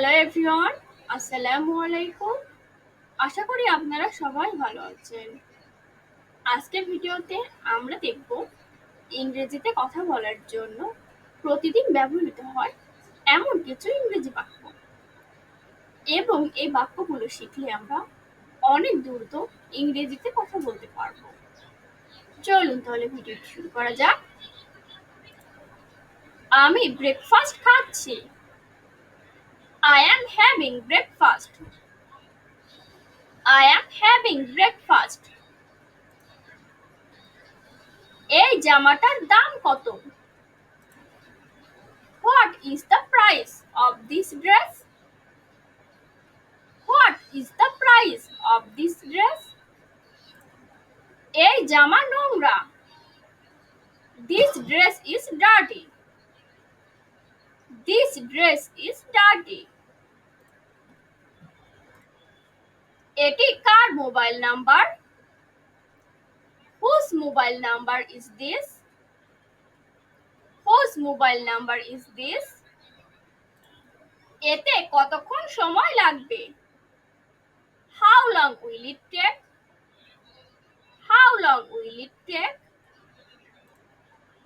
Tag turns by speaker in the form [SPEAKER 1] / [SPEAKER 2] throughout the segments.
[SPEAKER 1] Hello everyone, আসসালামু আলাইকুম। আশা করি আপনারা সবাই ভালো আছেন। আজকের ভিডিওতে আমরা দেখব ইংরেজিতে কথা বলার জন্য প্রতিদিন ব্যবহৃত হয় এমন কিছু ইংরেজি বাক্য এবং এই বাক্যগুলো শিখলে আমরা অনেক দ্রুত ইংরেজিতে কথা বলতে পারবো। চলুন তাহলে ভিডিওটি শুরু করা যাক। আমি ব্রেকফাস্ট খাচ্ছি। I am having breakfast. I am having breakfast. এই জামাটার দাম কত? What is the price of this dress? What is the price of this dress? এই জামা নোংরা। This dress is dirty. This dress is dirty. এটি কার mobile number? Whose mobile number is this? Whose mobile number is this? এতে কতক্ষণ সময় লাগবে? How long will it take? How long will it take?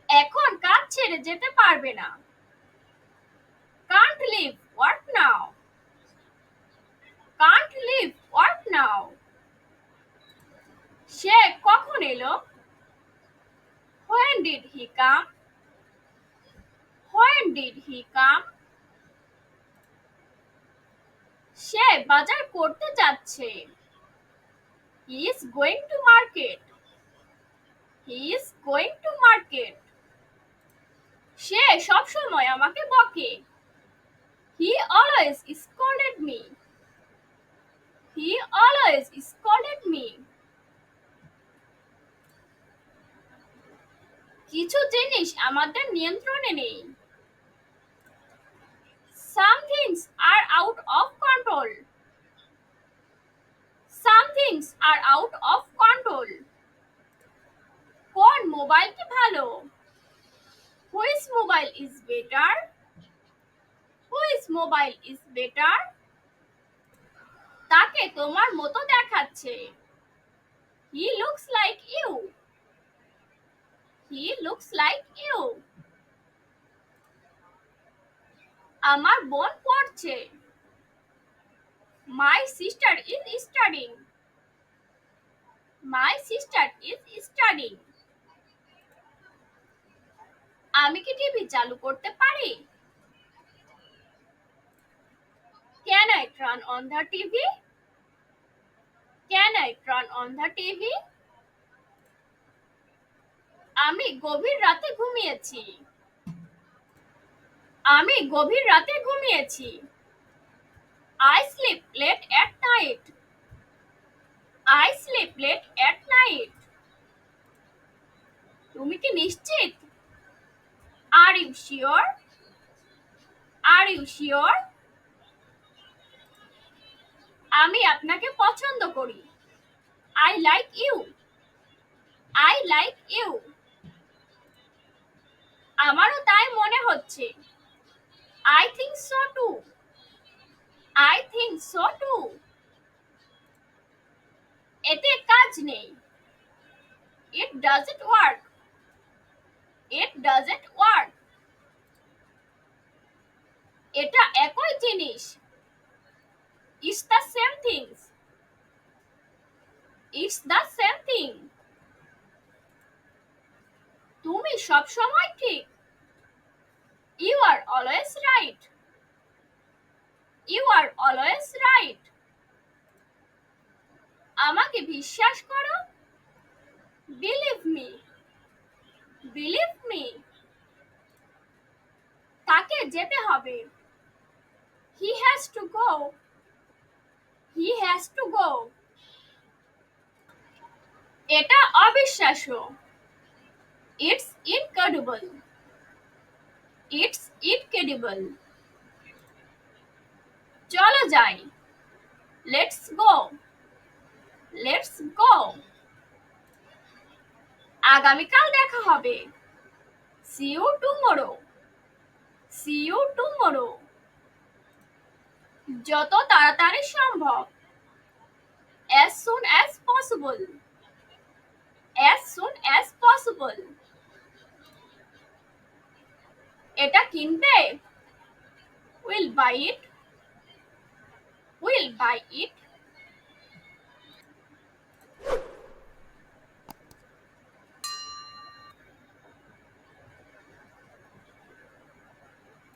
[SPEAKER 1] এখন কাজ ছেড়ে যেতে পারবে না। Can't leave work now. Can't leave work now. সে কখন এলো? When did he come? When did he come? সে বাজার করতে যাচ্ছে। He is going to market. He is going to market. সে সব সময় আমাকে বকে। He always scolded me. He always scolded me. কিছু জিনিস আমাদের নিয়ন্ত্রণে নেই। Some things are out of control. Some things are out of control. কোন মোবাইলটি ভালো? Which mobile is better? Which mobile is better? তাকে তোমার মতো দেখাচ্ছে। He looks like you. He looks like you. আমার বোন পড়ছে। My sister is studying. My sister is studying. আমি কি টিভি চালু করতে পারি? Can I turn on the TV? Can I turn on the TV? আমি গভীর রাতে ঘুমিয়েছি। আমি গভীর রাতে ঘুমিয়েছি। I sleep late at night. I sleep late at night. তুমি কি নিশ্চিত? Are you sure? Are you sure? আমি আপনাকে পছন্দ করি। I like you. I like you. আমারও তাই মনে হচ্ছে। I think so too. I think so too. এতে কাজ নেই। It doesn't work. It doesn't work. এটা একই জিনিস। It's the same things. It's the same thing. তুমি সব সময় ঠিক। You are always right. You are always right. আমাকে বিশ্বাস করো। Believe me. Believe me. তাকে যেতে হবে। He has to go. He has to go. এটা অবিশ্বাস্য। It's incredible. It's incredible. চলো যাই। Let's go. Let's go. আগামীকাল দেখা হবে। See you tomorrow. See you tomorrow. যত তাড়াতাড়ি সম্ভব, as soon as possible, as soon as possible. এটা কিনবে, will buy it, will buy it.